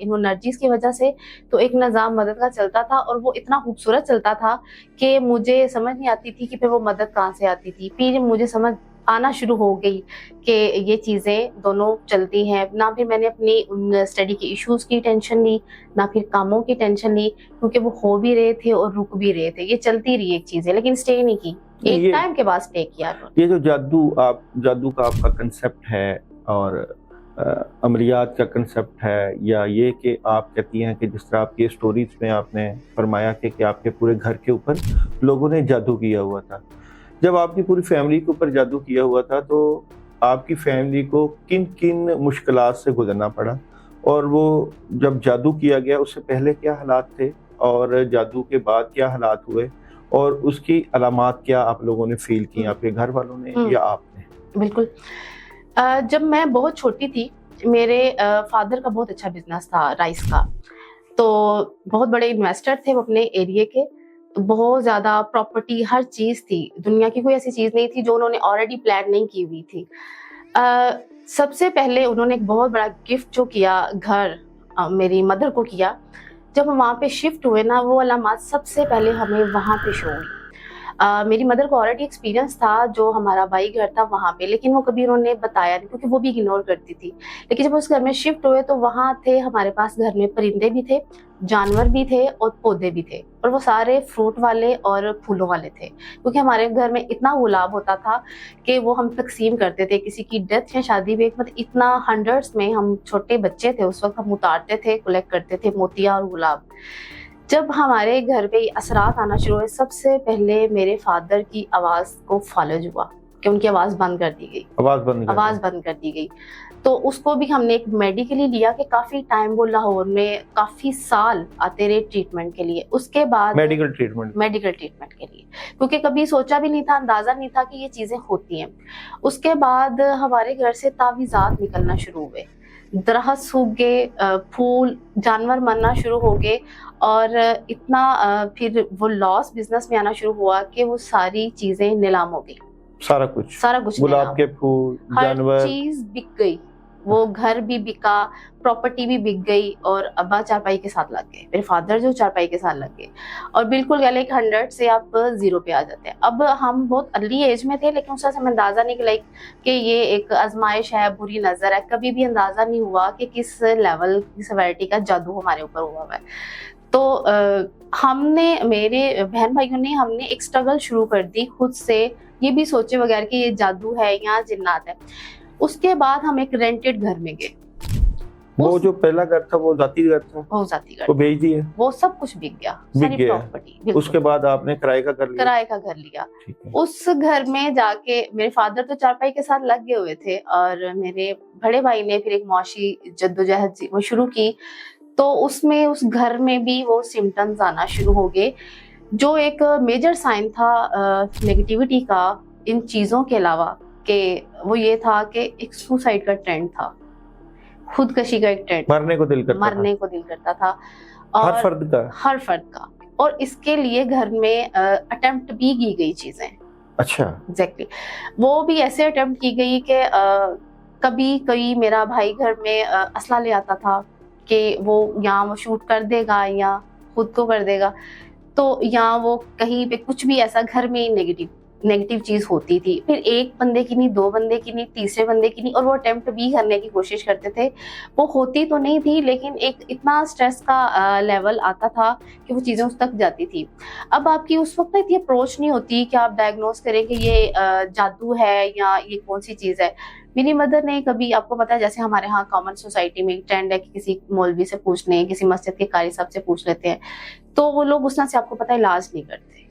Energies کی وجہ سے, تو ایک نظام مدد کا چلتا تھا اور وہ اتنا خوبصورت چلتا تھا کہ مجھے سمجھ نہیں آتی تھی کہ پھر وہ مدد کہاں سے آتی تھی. پھر مجھے سمجھ آنا شروع ہو گئی کہ یہ چیزیں دونوں چلتی ہیں. نہ پھر میں نے اپنی اسٹڈی کے ایشوز کی ٹینشن لی, نہ پھر کاموں کی ٹینشن لی, کیونکہ وہ ہو بھی رہے تھے اور رک بھی رہے تھے. یہ چلتی رہی ایک چیزیں, لیکن اسٹے نہیں کی. ایک ٹائم کے بعد اسٹے کیا. یہ جو جادو کا آپ کا کنسپٹ ہے اور عملیات کا کنسپٹ ہے, یا یہ کہ آپ کہتی ہیں کہ جس طرح آپ کی اسٹوریز میں آپ نے فرمایا کہ آپ کے پورے گھر کے اوپر لوگوں نے جادو کیا ہوا تھا, جب آپ کی پوری فیملی کے اوپر جادو کیا ہوا تھا تو آپ کی فیملی کو کن کن مشکلات سے گزرنا پڑا, اور وہ جب جادو کیا گیا اس سے پہلے کیا حالات تھے اور جادو کے بعد کیا حالات ہوئے, اور اس کی علامات کیا آپ لوگوں نے فیل کی, آپ کے گھر والوں نے یا آپ نے؟ بالکل. جب میں بہت چھوٹی تھی, میرے فادر کا بہت اچھا بزنس تھا رائس کا, تو بہت بڑے انویسٹر تھے وہ اپنے ایریے کے, بہت زیادہ پراپرٹی ہر چیز تھی. دنیا کی کوئی ایسی چیز نہیں تھی جو انہوں نے آلریڈی پلان نہیں کی ہوئی تھی. سب سے پہلے انہوں نے ایک بہت بڑا گفٹ جو کیا گھر میری مدر کو کیا. جب ہم وہاں پہ شفٹ ہوئے نا, وہ علامات سب سے پہلے ہمیں وہاں پہ شو ہوئی. میری مدر کو آلریڈی ایکسپیرینس تھا جو ہمارا بھائی گھر تھا وہاں پہ, لیکن وہ کبھی انہوں نے بتایا نہیں کیونکہ وہ بھی اگنور کرتی تھی. لیکن جب اس گھر میں شفٹ ہوئے تو وہاں تھے ہمارے پاس گھر میں پرندے بھی تھے, جانور بھی تھے اور پودے بھی تھے, اور وہ سارے فروٹ والے اور پھولوں والے تھے, کیونکہ ہمارے گھر میں اتنا گلاب ہوتا تھا کہ وہ ہم تقسیم کرتے تھے. کسی کی ڈیتھ یا شادی میں مطلب اتنا ہنڈریڈس میں, ہم چھوٹے بچے تھے اس وقت, ہم اتارتے تھے, کلیکٹ کرتے تھے موتیاں اور گلاب. جب ہمارے گھر پہ اثرات آنا شروع ہوئے, سب سے پہلے میرے فادر کی آواز کو فالج ہوا کہ ان کی آواز بند کر دی گئی, آواز بند کر دی گئی. تو اس کو بھی ہم نے ایک میڈیکلی لیا کہ کافی ٹائم وہ لاہور میں کافی سال آتے رہے ٹریٹمنٹ کے لیے. اس کے بعد میڈیکل ٹریٹمنٹ کے لیے, کیونکہ کبھی سوچا بھی نہیں تھا, اندازہ نہیں تھا کہ یہ چیزیں ہوتی ہیں. اس کے بعد ہمارے گھر سے تعویذات نکلنا شروع ہوئے, درخت سوکھ گئے, پھول جانور مرنا شروع ہو گئے, اور اتنا پھر وہ لاس بزنس میں آنا شروع ہوا کہ وہ ساری چیزیں نیلام ہو گئی. سارا کچھ گلاب کے پھول, جانور, ہر چیز بک گئی. وہ گھر بھی بکا, پراپرٹی بھی بک گئی, اور ابا چارپائی کے ساتھ لگ گئے, میرے فادر جو چارپائی کے ساتھ لگ گئے, اور بالکل لائک 100 سے آپ 0 پہ آ جاتے ہیں. اب ہم بہت ارلی ایج میں تھے, لیکن اس سے ہمیں اندازہ نہیں کہ یہ ایک آزمائش ہے, بری نظر ہے. کبھی بھی اندازہ نہیں ہوا کہ کس لیول کی سیویرٹی کا جادو ہمارے اوپر ہوا ہے. تو ہم نے, میرے بہن بھائیوں نے, ہم نے ایک اسٹرگل شروع کر دی خود سے, یہ بھی سوچے بغیر کہ یہ جادو ہے یا جنات ہے. اس کے بعد ہم ایک رینٹڈ گھر میں گئے. وہ جو پہلا گھر تھا وہ ذاتی گھر تھا, وہ ذاتی گھر, وہ بیچ دیا, وہ سب کچھ بک گیا, ساری پراپرٹی. اس کے بعد آپ نے کرائے کا گھر لیا. اس گھر میں جا کے میرے فادر تو چارپائی کے ساتھ لگ گئے ہوئے تھے, اور میرے بڑے بھائی نے پھر ایک معاشی جدوجہد وہ شروع کی. تو اس میں اس گھر میں بھی وہ سمٹمز آنا شروع ہو گئے. جو ایک میجر سائن تھا نیگیٹیوٹی کا ان چیزوں کے علاوہ, کہ وہ یہ تھا کہ ایک سوسائڈ کا ٹرینڈ تھا, خودکشی کا ایک ٹرینڈ, مرنے کو دل کرتا تھا ہر فرد کا. اور اس کے لیے گھر میں اٹیمپٹ بھی کی گئی چیزیں. اچھا, ایگزیکٹلی. وہ بھی ایسے اٹیمپٹ کی گئی کہ کبھی کوئی میرا بھائی گھر میں اسلحہ لے آتا تھا کہ وہ یا وہ شوٹ کر دے گا یا خود کو کر دے گا, تو یا وہ کہیں پہ کچھ بھی ایسا گھر میں نیگیٹیو چیز ہوتی تھی. پھر ایک بندے کی نہیں, 2 بندے کی نہیں, تیسرے بندے کی نہیں, اور وہ اٹیمپٹ بھی کرنے کی کوشش کرتے تھے. وہ ہوتی تو نہیں تھی, لیکن ایک اتنا سٹریس کا لیول آتا تھا کہ وہ چیزیں اس تک جاتی تھی. اب آپ کی اس وقت اتنی اپروچ نہیں ہوتی کہ آپ ڈائگنوز کریں کہ یہ جادو ہے یا یہ کون سی چیز ہے. میری مدر نے کبھی, آپ کو پتا ہے جیسے ہمارے ہاں کامن سوسائٹی میں ٹرینڈ ہے کہ کسی مولوی سے پوچھ لیں, کسی مسجد کے قاری صاحب سے پوچھ لیتے ہیں, تو وہ لوگ اس طرح سے آپ کو پتا ہے علاج نہیں کرتے.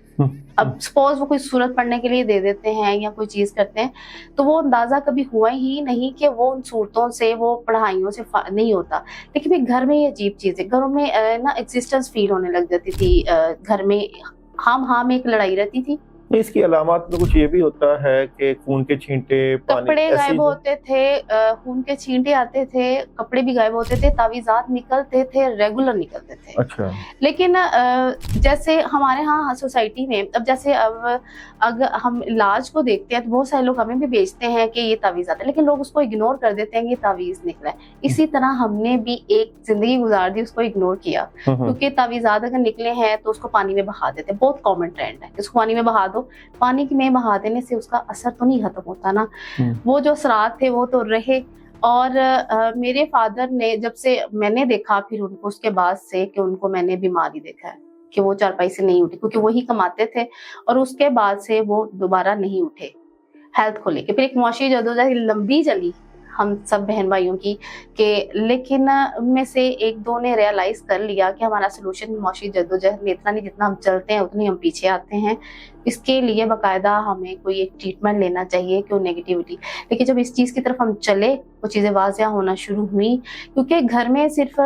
اب سپوز وہ کوئی صورت پڑھنے کے لیے دے دیتے ہیں یا کوئی چیز کرتے ہیں, تو وہ اندازہ کبھی ہوا ہی نہیں کہ وہ ان صورتوں سے, وہ پڑھائیوں سے نہیں ہوتا. لیکن گھر میں یہ عجیب چیز ہے, گھروں میں نا ایگزسٹنس فیل ہونے لگ جاتی تھی. گھر میں ہاں میں ایک لڑائی رہتی تھی, اس کی علامات میں کچھ یہ بھی ہوتا ہے کہ خون کے چھینٹے، کپڑے غائب ہوتے تھے، خون کے چھینٹے آتے تھے، کپڑے بھی غائب ہوتے تھے، تعویذات نکلتے تھے، ریگولر نکلتے تھے. اچھا. لیکن جیسے ہمارے ہاں سوسائٹی میں اب جیسے اگر ہم علاج کو دیکھتے ہیں تو بہت سارے لوگ ہمیں بھی بیچتے ہیں کہ یہ تعویذات ہے، لیکن لوگ اس کو اگنور کر دیتے ہیں کہ یہ تعویذ نکلا ہے. اسی طرح ہم نے بھی ایک زندگی گزار دی، اس کو اگنور کیا، کیونکہ تعویذات اگر نکلے ہیں تو اس کو پانی میں بہا دیتے ہیں. بہت کامن ٹرینڈ ہے، اس کو پانی میں بہا دو. پانی میں بہا دینے سے اس کا اثر تو نہیں ختم ہوتا نا، وہ جو اثرات تھے وہ تو رہے. اور میرے فادر نے جب سے میں نے دیکھا پھر ان کو، اس کے بعد سے کہ ان کو میں نے بیماری دیکھا ہے کہ وہ چارپائی سے نہیں اٹھے، کیونکہ وہی کماتے تھے، اور اس کے بعد سے وہ دوبارہ نہیں اٹھے ہیلتھ کو لے کے. پھر ایک معاشی جدوجہد لمبی چلی ہم سب بہن بھائیوں کی کہ، لیکن ان میں سے ایک دو نے ریئلائز کر لیا کہ ہمارا سلوشن معاشی جدوجہد میں اتنا نہیں، جتنا ہم چلتے ہیں اتنی ہم پیچھے آتے ہیں. اس کے لیے باقاعدہ ہمیں کوئی ایک ٹریٹمنٹ لینا چاہیے کہ نیگیٹیوٹی. لیکن جب اس چیز کی طرف ہم چلے، وہ چیزیں واضح ہونا شروع ہوئی، کیونکہ گھر میں صرف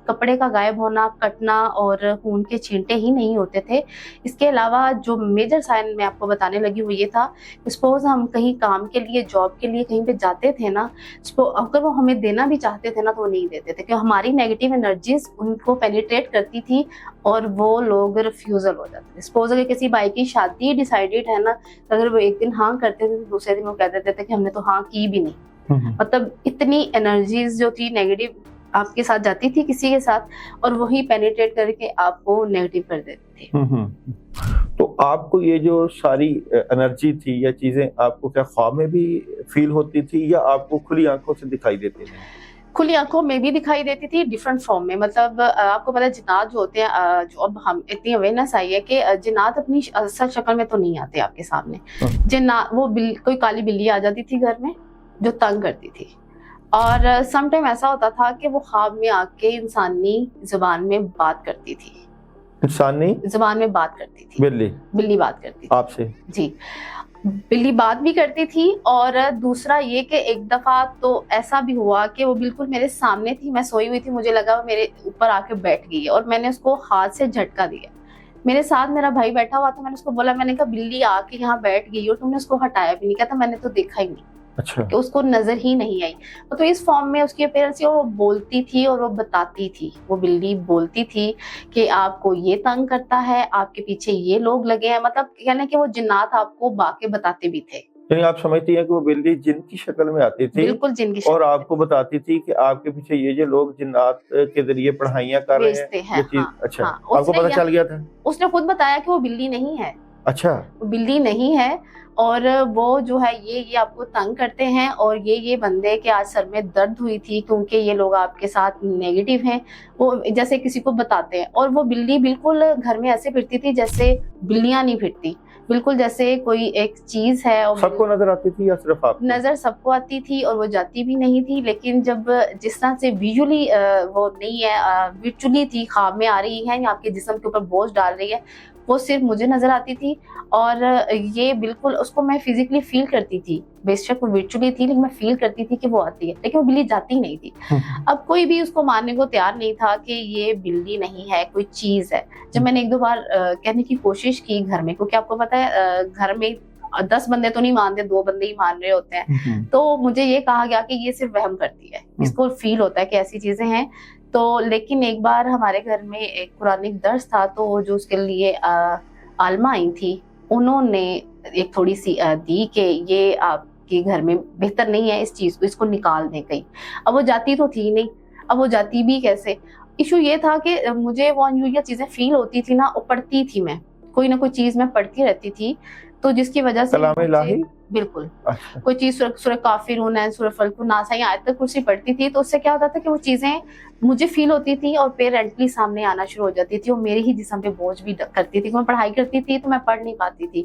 کپڑے کا غائب ہونا، کٹنا اور خون کے چھینٹے ہی نہیں ہوتے تھے. اس کے علاوہ جو میجر سائن میں آپ کو بتانے لگی وہ یہ تھا، سپوز ہم کہیں کام کے لیے، جاب کے لیے کہیں پہ جاتے تھے نا، اگر وہ ہمیں دینا بھی چاہتے تھے نا تو وہ نہیں دیتے تھے، کیونکہ ہماری نیگیٹیو انرجیز ان کو پینیٹریٹ کرتی تھی اور وہ لوگ ریفیوزل ہو جاتے تھے. سپوز اگر کسی بھائی کی شادی ڈیسائیڈڈ ہے نا، اگر وہ ایک دن ہاں کرتے تھے تو دوسرے دن وہ کہہ دیتے تھے کہ ہم نے تو ہاں کی بھی نہیں. مطلب اتنی انرجیز جو تھی نیگیٹو آپ کے ساتھ جاتی تھی کسی کے ساتھ، اور وہی پینیٹریٹ کر کے آپ کو نیگیٹو کر دیتے تھے. تو آپ کو یہ جو ساری انرجی تھی یا چیزیں آپ کو کیا خواب میں بھی فیل ہوتی تھی یا آپ کو کھلی آنکھوں سے دکھائی دیتی تھی؟ کھلی آنکھوں میں بھی دکھائی دیتی تھی، ڈفرنٹ فارم میں. مطلب آپ کو پتا ہے جنات جو ہوتے ہیں، جو اب ہم اتنی اویئرنیس آئی ہے کہ جنات اپنی اصل شکل میں تو نہیں آتے آپ کے سامنے. جنات وہ کوئی کالی بلی آ جاتی تھی گھر میں جو تنگ کرتی تھی، اور سم ٹائم ایسا ہوتا تھا کہ وہ خواب میں آ کے انسانی زبان میں بات کرتی تھی. انسانی زبان میں بات کرتی تھی، بلی بات کرتی تھی آپ سے. جی، بلی بات بھی کرتی تھی. اور دوسرا یہ کہ ایک دفعہ تو ایسا بھی ہوا کہ وہ بالکل میرے سامنے تھی، میں سوئی ہوئی تھی، مجھے لگا وہ میرے اوپر آ کے بیٹھ گئی ہے، اور میں نے اس کو ہاتھ سے جھٹکا دیا. میرے ساتھ میرا بھائی بیٹھا ہوا تھا، میں نے اس کو بولا، میں نے کہا بلی آ کے یہاں بیٹھ گئی اور تم نے اس کو ہٹایا بھی نہیں. کہتا میں نے تو دیکھا ہی نہیں. اچھا. کہ اس کو نظر ہی نہیں آئی. تو اس فارم میں اس کی اپیرنس تھی، اور وہ بولتی تھی اور وہ بتاتی تھی، وہ بلی بولتی تھی کہ آپ کو یہ تنگ کرتا ہے، آپ کے پیچھے یہ لوگ لگے ہیں. مطلب کہنا کہ وہ جنات آپ کو باقی بتاتے بھی تھے. یعنی آپ سمجھتی ہیں کہ وہ بلی جن کی شکل میں آتی تھی، بالکل جن کی شکل، اور آپ کو بتاتی تھی کہ آپ کے پیچھے یہ جو لوگ جنات کے ذریعے پڑھائیاں کر رہے ہیں یہ چیز. اچھا. آپ کو پتہ چل گیا تھا؟ اس نے خود بتایا کہ وہ بلی نہیں ہے. اچھا. وہ بلی نہیں ہے، اور وہ جو ہے یہ آپ کو تنگ کرتے ہیں، اور یہ بندے کے آج سر میں درد ہوئی تھی کیونکہ یہ لوگ آپ کے ساتھ نیگیٹو ہیں، وہ جیسے کسی کو بتاتے ہیں. اور وہ بلی بالکل گھر میں ایسے پھرتی تھی جیسے بلیاں نہیں پھرتی، بالکل جیسے کوئی ایک چیز ہے. سب کو نظر آتی تھی یا صرف آپ کو؟ نظر سب کو آتی تھی اور وہ جاتی بھی نہیں تھی. لیکن جب جس طرح سے ویژولی وہ نہیں ہے، ورچولی تھی، خواب میں آ رہی ہے یا آپ کے جسم کے اوپر بوجھ ڈال رہی ہے، وہ صرف مجھے نظر آتی تھی. اور یہ بالکل اس کو میں فزیکلی فیل کرتی تھی، بے شک وہ ورچولی تھی لیکن میں فیل کرتی تھی کہ وہ آتی ہے، لیکن وہ بلی جاتی نہیں تھی. اب کوئی بھی اس کو ماننے کو تیار نہیں تھا کہ یہ بلی نہیں ہے، کوئی چیز ہے. جب میں نے ایک دو بار کہنے کی کوشش کی گھر میں، کیونکہ آپ کو پتا ہے گھر میں 10 بندے تو نہیں مانتے، 2 بندے ہی مان رہے ہوتے ہیں، تو مجھے یہ کہا گیا کہ یہ صرف وہم کرتی ہے، اس کو فیل ہوتا ہے کہ ایسی چیزیں ہیں. تو لیکن ایک بار ہمارے گھر میں ایک قرآنک درس تھا، تو جو اس کے لیے عالمہ آئی تھی، انہوں نے ایک تھوڑی سی دی کہ یہ آپ کے گھر میں بہتر نہیں ہے، اس چیز کو، اس کو نکال دیں کہیں. اب وہ جاتی تو تھی نہیں، اب وہ جاتی بھی کیسے. ایشو یہ تھا کہ مجھے وہ انیوژل چیزیں فیل ہوتی تھی نا، پڑھتی تھی، میں کوئی نہ کوئی چیز میں پڑھتی رہتی تھی، تو جس کی وجہ سے کلام الہی بالکل کوئی چیز سورہ کافرون ہے، سورہ فلق الناس ہے، آیت الکرسی پڑھتی تھی، تو اس سے کیا ہوتا تھا کہ وہ چیزیں مجھے فیل ہوتی تھی اور پیرنٹلی سامنے آنا شروع ہو جاتی تھی، اور میرے ہی جسم پہ بوجھ بھی کرتی تھی. میں پڑھائی کرتی تھی تو میں پڑھ نہیں پاتی تھی،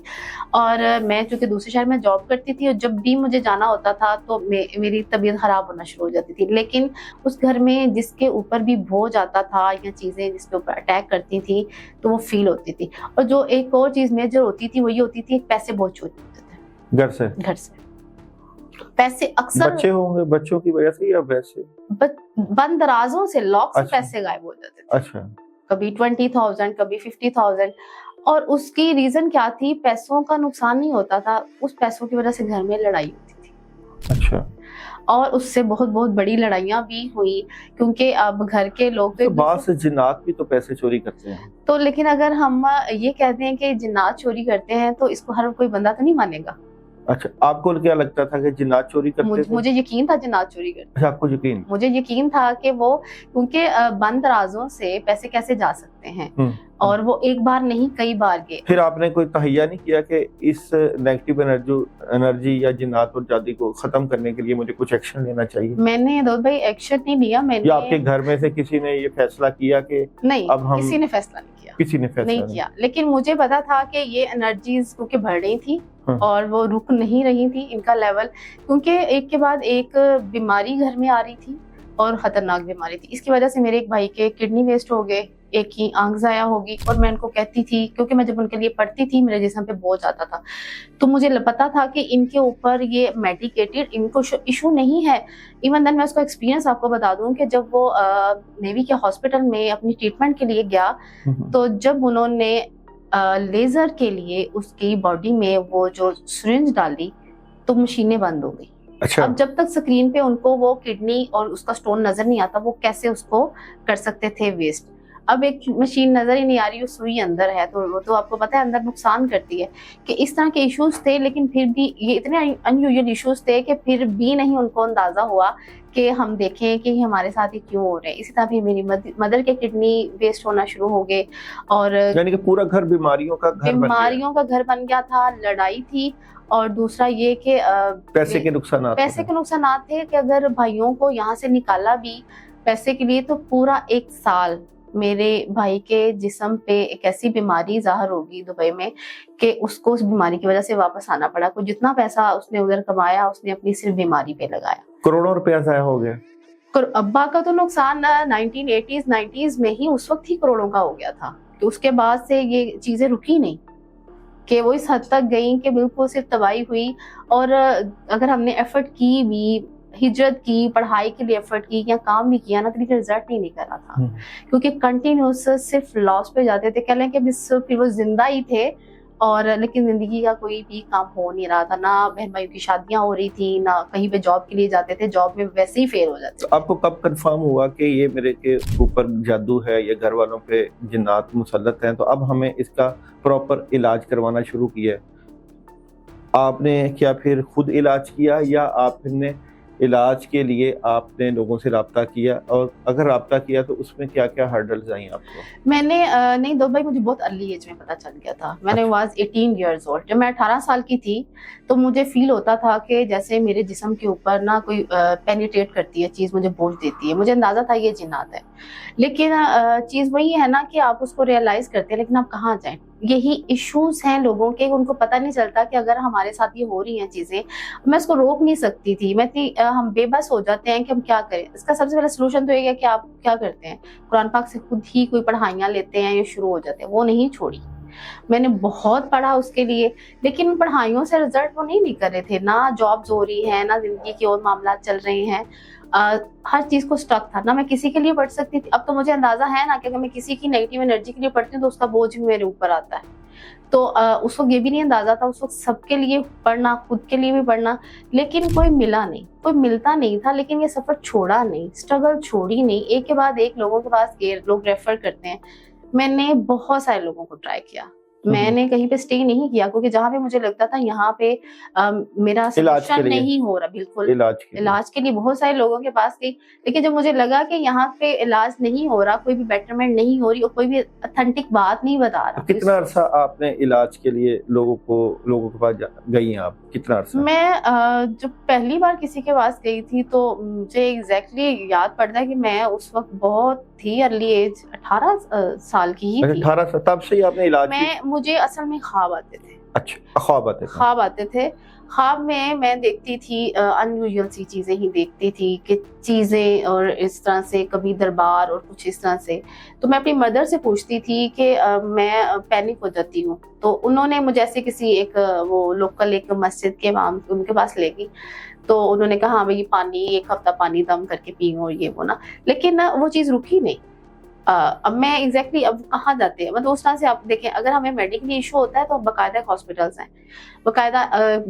اور میں چونکہ دوسرے شہر میں جاب کرتی تھی، اور جب بھی مجھے جانا ہوتا تھا تو میری طبیعت خراب ہونا شروع ہو جاتی تھی. لیکن اس گھر میں جس کے اوپر بھی بوجھ آتا تھا یا چیزیں جس کے اوپر اٹیک کرتی تھی تو وہ فیل ہوتی تھی. اور جو ایک اور چیز میجر ہوتی تھی وہ یہ ہوتی تھی، پیسے بہت چھوٹے ہوتے تھے گھر سے پیسے اکثر بچے ہوں گے، بچوں کی وجہ سے یا ویسے بند درازوں سے، لاک سے پیسے غائب ہو جاتے تھے. اچھا. کبھی 20,000 کبھی 50,000. اور اس کی ریزن کیا تھی؟ پیسوں کا نقصان نہیں ہوتا تھا، اس پیسوں کی وجہ سے گھر میں لڑائی ہوتی تھی. اچھا. اور اس سے بہت بہت بڑی لڑائیاں بھی ہوئی، کیونکہ اب گھر کے لوگ تو بعض جنات بھی تو پیسے چوری کرتے ہیں. تو لیکن اگر ہم یہ کہتے ہیں کہ جنات چوری کرتے ہیں تو اس کو ہر کوئی بندہ تو نہیں مانے گا. اچھا، آپ کو کیا لگتا تھا کہ جنات چوری کرتے تھے؟ مجھے یقین تھا جنات چوری کرتے. اچھا، آپ کو یقین؟ مجھے یقین تھا کہ وہ، کیونکہ بند رازوں سے پیسے کیسے جا سکتے ہیں، اور وہ ایک بار نہیں کئی بار گئے. پھر آپ نے کوئی تہیہ نہیں کیا کہ اس نیگیٹو انرجی یا جنات اور جادو کو ختم کرنے کے لیے مجھے کچھ ایکشن لینا چاہیے؟ میں نے دودھ بھائی ایکشن نہیں لیا. میں نے، یا آپ کے گھر میں سے کسی نے یہ فیصلہ کیا کہ نہیں، اب ہم؟ کسی نے فیصلہ نہیں کیا. کسی نے فیصلہ نہیں کیا، لیکن مجھے پتا تھا کہ یہ انرجیز کیونکہ بڑھ رہی تھی اور وہ رک نہیں رہی تھی ان کا لیول، کیونکہ ایک کے بعد ایک بیماری گھر میں آ رہی تھی اور خطرناک بیماری تھی. اس کی وجہ سے میرے ایک بھائی کے کڈنی ویسٹ ہو گئے، ایک کی آنکھ ضائع ہوگی. اور میں ان کو کہتی تھی، کیونکہ میں جب ان کے لیے پڑھتی تھی میرے جسم پہ بوجھ آتا تھا، تو مجھے پتا تھا کہ ان کے اوپر یہ میڈیکیٹڈ، ان کو ایشو نہیں ہے. ایون دین میں اس کا ایکسپیرینس آپ کو بتا دوں کہ جب وہ نیوی کے ہاسپٹل میں اپنی ٹریٹمنٹ کے لیے گیا، تو جب انہوں نے لیزر کے لیے اس کی باڈی میں وہ جو سرنج ڈالی تو مشینیں بند ہو گئی. اچھا. اب جب تک سکرین پہ ان کو وہ کڈنی اور اس کا سٹون نظر نہیں آتا، وہ کیسے اس کو کر سکتے تھے ویسٹ. اب ایک مشین نظر ہی نہیں آ رہی، وہ سوئی اندر ہے، تو وہ تو آپ کو پتہ ہے اندر نقصان کرتی ہے. کہ اس طرح کے ایشوز تھے، لیکن پھر بھی یہ اتنے انیوژل ایشوز تھے کہ پھر بھی نہیں ان کو اندازہ ہوا کہ ہم دیکھیں کہ ہمارے ساتھ یہ کیوں ہو رہے ہیں. اسی طرح پھر میری مدر کے کڈنی ویسٹ ہونا شروع ہو گئے، اور یعنی کہ پورا گھر بیماریوں کا گھر بن گیا تھا. لڑائی تھی، اور دوسرا یہ کہ پیسے کے نقصانات تھے کہ اگر بھائیوں کو یہاں سے نکالا بھی پیسے کے لیے تو پورا 1 سال میرے بھائی کے جسم پہ ایک ایسی بیماری ظاہر ہوگی دبئی میں کہ اس کو اس بیماری کی وجہ سے واپس آنا پڑا. کوئی جتنا پیسہ اس نے ادھر کمایا اس نے اپنی صرف بیماری پہ لگایا. کروڑوں روپیہ ضائع ہو گیا. ابا کا تو نقصان 1980s 90s میں ہی اس وقت ہی کروڑوں کا ہو گیا تھا، کہ اس کے بعد سے یہ چیزیں رکی نہیں، کہ وہ اس حد تک گئیں کہ بالکل صرف تباہی ہوئی. اور اگر ہم نے ایفرٹ کی بھی، ہجرت کی، پڑھائی کے لیے ایفرٹ کی یا کام بھی کیا نا، تو لیکن رزلٹ نہیں نکل رہا تھا، کیونکہ کنٹینیوس صرف لاس پہ جاتے تھے. کہہ لیں کہ پھر وہ زندہ ہی تھے، اور لیکن زندگی کا کوئی بھی کام ہو نہیں رہا تھا. نہ بہن بھائیوں کی شادیاں ہو رہی تھی، نہ کہیں پہ جاب کے لیے جاتے تھے، جاب میں ویسے ہی فیل ہو جاتے. آپ کو کب کنفرم ہوا کہ یہ میرے کے اوپر جادو ہے یا گھر والوں پہ جنات مسلط ہیں، تو اب ہمیں اس کا پراپر علاج کروانا شروع کیا؟ آپ نے کیا پھر خود علاج کیا، یا آپ نے علاج کے لیے آپ نے لوگوں سے رابطہ کیا؟ اور اگر رابطہ کیا تو اس میں کیا کیا ہرڈلز آئیں آپ کو؟ میں نے نہیں دو بھائی، مجھے بہت ارلی ایج میں پتہ چل گیا تھا. میں نے واز 18 ایئرز اولڈ. جب میں 18 سال کی تھی تو مجھے فیل ہوتا تھا کہ جیسے میرے جسم کے اوپر نا کوئی پینیٹریٹ کرتی ہے چیز، مجھے بوجھ دیتی ہے. مجھے اندازہ تھا یہ جنات ہے، لیکن چیز وہی ہے نا کہ آپ اس کو ریئلائز کرتے ہیں، لیکن آپ کہاں جائیں. یہی ایشوز ہیں لوگوں کے، ان کو پتہ نہیں چلتا کہ اگر ہمارے ساتھ یہ ہو رہی ہیں چیزیں، میں اس کو روک نہیں سکتی تھی. ہم بے بس ہو جاتے ہیں کہ ہم کیا کریں. اس کا سب سے پہلا سلوشن تو یہ ہے کہ آپ کیا کرتے ہیں، قرآن پاک سے خود ہی کوئی پڑھائیاں لیتے ہیں یا شروع ہو جاتے ہیں. وہ نہیں چھوڑی، میں نے بہت پڑھا اس کے لیے، لیکن پڑھائیوں سے رزلٹ وہ نہیں کر رہے تھے. نہ جابز ہو رہی ہیں، نہ زندگی کے اور معاملات چل رہے ہیں. ہر چیز کو سٹک تھا. نہ میں کسی کے لیے پڑھ سکتی تھی. اب تو مجھے اندازہ ہے نا کہ اگر میں کسی کی نیگیٹو انرجی کے لیے پڑھتی ہوں تو اس کا بوجھ بھی میرے اوپر آتا ہے. تو اس وقت یہ بھی نہیں اندازہ تھا، اس وقت سب کے لیے پڑھنا، خود کے لیے بھی پڑھنا، لیکن کوئی ملا نہیں، کوئی ملتا نہیں تھا. لیکن یہ سفر چھوڑا نہیں، اسٹرگل چھوڑی نہیں. ایک کے بعد ایک لوگوں کے پاس گئے، لوگ ریفر کرتے ہیں. میں نے بہت سارے لوگوں کو ٹرائی کیا. میں نے کہیں پہ اسٹے نہیں کیا، کیونکہ جہاں پہ مجھے لگتا تھا یہاں پہ میرا سولوشن نہیں ہو رہا، بالکل علاج کے لیے بہت سارے لوگوں کے پاس گئی. لیکن جب مجھے لگا کہ یہاں پہ علاج نہیں ہو رہا، کوئی بھی بیٹرمنٹ نہیں ہو رہی، اور کوئی بھی اتھینٹک بات نہیں بتا رہا. کتنا عرصہ آپ نے علاج کے لیے لوگوں کے پاس گئی ہیں آپ؟ کتنا عرصہ؟ میں جب پہلی بار کسی کے پاس گئی تھی تو مجھے ایگزیکٹلی یاد پڑتا ہے کہ میں اس وقت بہت تھی ارلی ایج، 18 سال کی ہی تھی. 18 سال تب سے ہی آپ نے علاج کیا؟ مجھے اصل میں خواب آتے تھے. اچھا، خواب آتے تھے. خواب میں دیکھتی تھی انیوژل سی چیزیں ہی دیکھتی تھی، کہ چیزیں اور اس طرح سے کبھی دربار اور کچھ اس طرح سے. تو میں اپنی مدر سے پوچھتی تھی کہ میں پینک ہو جاتی ہوں. تو انہوں نے مجھے ایسے کسی ایک وہ لوکل ایک مسجد کے امام ان کے پاس لے گئی. تو انہوں نے کہا ہاں بھائی پانی 1 ہفتہ پانی دم کر کے پیو، یہ وہ نا. لیکن وہ چیز رکی نہیں. اب میں ایگزیکٹلی اب کہاں جاتے ہیں، مطلب اس طرح سے آپ دیکھیں اگر ہمیں میڈیکلی ایشو ہوتا ہے تو باقاعدہ ہاسپٹلس ہیں، باقاعدہ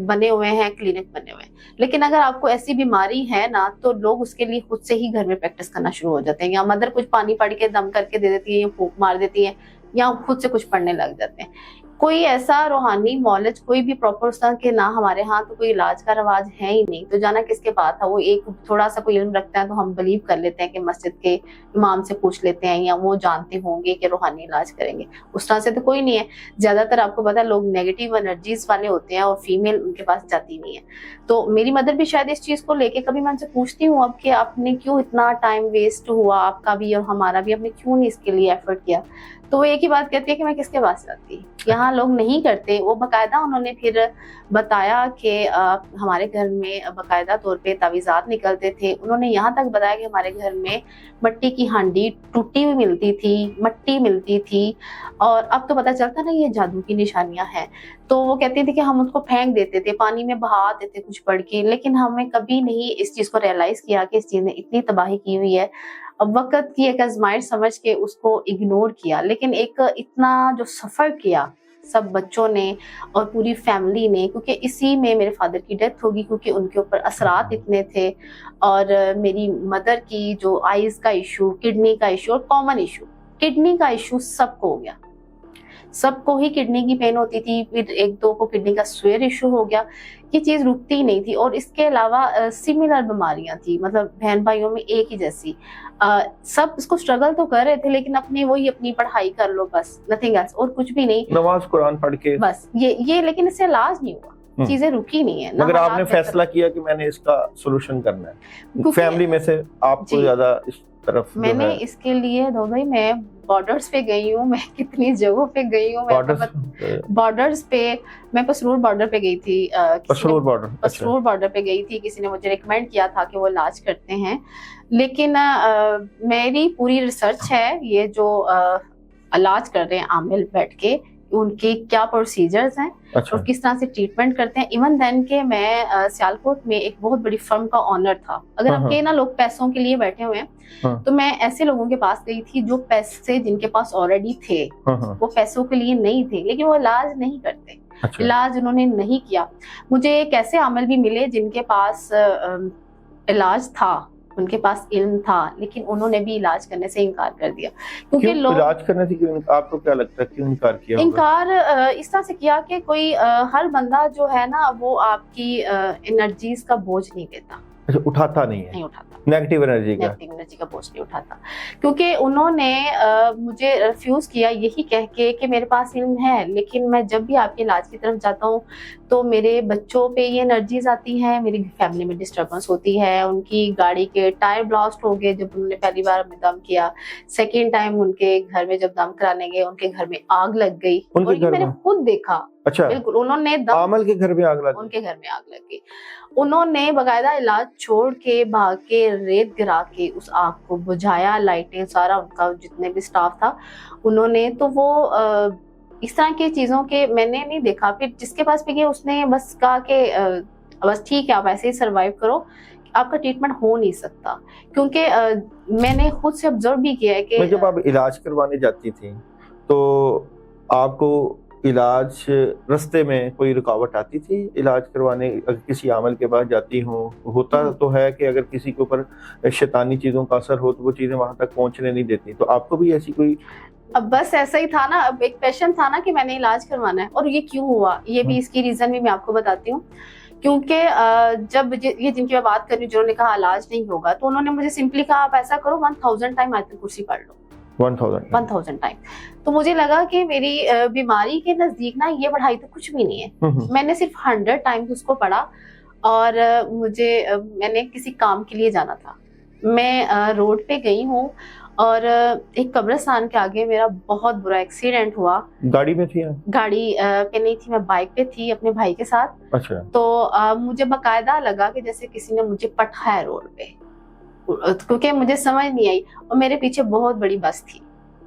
بنے ہوئے ہیں، کلینک بنے ہوئے ہیں. لیکن اگر آپ کو ایسی بیماری ہے نا تو لوگ اس کے لیے خود سے ہی گھر میں پریکٹس کرنا شروع ہو جاتے ہیں، یا مدر کچھ پانی پڑھ کے دم کر کے دے دیتی ہے یا پھونک مار دیتی ہے یا خود سے کچھ پڑھنے لگ جاتے ہیں. کوئی ایسا روحانی نالج کوئی بھی پراپر اس طرح کے نہ ہمارے ہاں تو کوئی علاج کا رواج ہے ہی نہیں. تو جانا کس کے پاس تھا، وہ ایک تھوڑا سا کوئی علم رکھتا ہے تو ہم بلیو کر لیتے ہیں کہ مسجد کے امام سے پوچھ لیتے ہیں یا وہ جانتے ہوں گے کہ روحانی علاج کریں گے. اس طرح سے تو کوئی نہیں ہے. زیادہ تر آپ کو پتا لوگ نیگیٹو انرجیز والے ہوتے ہیں اور فیمیل ان کے پاس جاتی نہیں ہے. تو میری مدر بھی شاید اس چیز کو لے کے کبھی میں ان سے پوچھتی ہوں اب کہ آپ نے کیوں اتنا ٹائم ویسٹ ہوا آپ کا بھی اور ہمارا بھی، آپ نے کیوں نہیں اس کے لیے ایفرٹ کیا. تو وہ ایک ہی بات کہتی ہے کہ میں کس کے پاس جاتی، یہاں لوگ نہیں کرتے. وہ باقاعدہ انہوں نے پھر بتایا کہ ہمارے گھر میں باقاعدہ طور پہ تعویذات نکلتے تھے. انہوں نے یہاں تک بتایا کہ ہمارے گھر میں مٹی کی ہانڈی ٹوٹی ہوئی ملتی تھی، مٹی ملتی تھی، اور اب تو پتہ چلتا نا یہ جادو کی نشانیاں ہیں. تو وہ کہتے تھے کہ ہم اس کو پھینک دیتے تھے، پانی میں بہا دیتے کچھ پڑھ کے، لیکن ہمیں کبھی نہیں اس چیز کو ریئلائز کیا کہ اس چیز نے اتنی تباہی کی ہوئی ہے. اب وقت کی ایک آزمائش سمجھ کے اس کو اگنور کیا، لیکن ایک اتنا جو سفر کیا سب بچوں نے اور پوری فیملی نے، کیونکہ اسی میں میرے فادر کی ڈیتھ ہوگی کیونکہ ان کے اوپر اثرات اتنے تھے. اور میری مدر کی جو آئیز کا ایشو، کڈنی کا ایشو، اور کامن ایشو کڈنی کا ایشو سب کو ہو گیا. سب کو ہی کڈنی کی پین ہوتی تھی، پھر ایک دو کو کڈنی کا سویر ایشو ہو گیا. یہ چیز رکتی نہیں تھی. اور اس کے علاوہ سملر بیماریاں تھی، مطلب بہن بھائیوں میں ایک ہی جیسی. سب اس کو اسٹرگل تو کر رہے تھے لیکن اپنی پڑھائی کر لو بس، نتھنگ ایلس، اور کچھ بھی نہیں، نماز قرآن پڑھ کے بس یہ لیکن اس سے علاج نہیں ہوا، چیزیں رکی نہیں ہیں. مگر آپ نے فیصلہ کیا کہ میں نے اس کا سولوشن کرنا ہے. فیملی میں سے آپ کو زیادہ اس طرف میں نے اس کے لیے دو بھائی میں بارڈرز پہ گئی ہوں، میں کتنی جگہوں پہ گئی ہوں. بارڈرز پہ میں پسرور بارڈر پہ گئی تھی، پسرور بارڈر پہ گئی تھی. کسی نے مجھے ریکمینڈ کیا تھا کہ وہ علاج کرتے ہیں، لیکن میری پوری ریسرچ ہے یہ جو علاج کر رہے ہیں عامل بیٹھ کے، ان کے کیا پروسیجرز ہیں اور کس طرح سے ٹریٹمنٹ کرتے ہیں. ایون دین کہ میں سیالکوٹ میں ایک بہت بڑی فرم کا آنر تھا. اگر آپ کے نا لوگ پیسوں کے لیے بیٹھے ہوئے ہیں تو میں ایسے لوگوں کے پاس گئی تھی جو پیسے جن کے پاس آلریڈی تھے، وہ پیسوں کے لیے نہیں تھے لیکن وہ علاج نہیں کرتے. علاج انہوں نے نہیں کیا. مجھے ایک ایسے عامل بھی ملے جن کے پاس علاج تھا، ان کے پاس علم تھا، لیکن انہوں نے بھی علاج کرنے سے انکار کر دیا. کیونکہ لوگ علاج کرنے سے آپ کو کیا لگتا ہے کیوں انکار کیا؟ انکار اس طرح سے کیا کہ کوئی ہر بندہ جو ہے نا وہ آپ کی انرجیز کا بوجھ نہیں لیتا. اٹھاتا نہیں اٹھاتا نیگیٹو انرجی کا بوجھ نہیں اٹھاتا. کیونکہ انہوں نے مجھے ریفیوز کیا یہی کہہ کے کہ میرے پاس علم ہے، لیکن میں جب بھی آپ کے علاج کی طرف جاتا ہوں تو میرے بچوں پہ یہ انرجیز آتی ہیں، میری فیملی میں ڈسٹربنس ہوتی ہے. ان کی گاڑی کے ٹائر بلاسٹ ہو گئے جب انہوں نے پہلی بار ہمیں دم کیا. سیکنڈ ٹائم ان کے گھر میں جب دم کرانے گئے ان کے گھر میں آگ لگ گئی، اور یہ میں نے خود دیکھا. اچھا، بالکل انہوں نے عامل کے گھر میں آگ لگ گئی، ان کے گھر میں آگ لگ گئی. انہوں نے باقاعدہ علاج چھوڑ کے بھاگ کے ریت گرا کے اس آگ کو بجھایا، لائٹیں سارا ان کا جتنے بھی سٹاف تھا انہوں نے. تو وہ اس طرح کی چیزوں کے میں نے نہیں دیکھا. پھر جس کے پاس بھی گئے اس نے بس کہا کہ بس ٹھیک ہے آپ ایسے ہی سروائیو کرو، آپ کا ٹریٹمنٹ ہو نہیں سکتا. کیونکہ میں نے خود سے آبزرو بھی کیا ہے کہ جب آپ علاج کروانے جاتی تھیں تو آپ کو علاج رستے میں کوئی رکاوٹ آتی تھی علاج کروانے؟ اگر کسی عامل کے پاس جاتی ہوں، ہوتا تو ہے کہ اگر کسی کے اوپر شیطانی چیزوں کا اثر ہو تو وہ چیزیں وہاں تک پہنچنے نہیں دیتی. تو آپ کو بھی ایسی کوئی؟ اب بس ایسا ہی تھا نا، اب ایک پیشن تھا نا کہ میں نے علاج کروانا ہے. اور یہ کیوں ہوا، یہ بھی اس کی ریزن بھی میں آپ کو بتاتی ہوں. کیونکہ جب یہ جن کی میں بات کر رہی ہوں جنہوں نے کہا علاج نہیں ہوگا، تو انہوں نے مجھے سمپلی کہا آپ ایسا کرو 1000 ٹائم آیت الکرسی پڑھ لو. 1000 ٹائم. تو مجھے لگا کہ میری بیماری کے نزدیک نا یہ پڑھائی تو کچھ بھی نہیں ہے. میں نے صرف 100 ٹائمز اس کو پڑھا. اور میں نے کسی کام کے لیے جانا تھا. میں روڈ پہ گئی ہوں اور ایک قبرستان کے آگے میرا بہت برا ایکسیڈنٹ ہوا. گاڑی میں تھی؟ گاڑی پہ نہیں تھی، میں بائک پہ تھی اپنے بھائی کے ساتھ. اچھا. تو مجھے باقاعدہ لگا کہ جیسے کسی نے مجھے پٹھا ہے روڈ پہ، کیونکہ مجھے سمجھ نہیں آئی. اور میرے پیچھے بہت بڑی بس تھی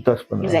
10-15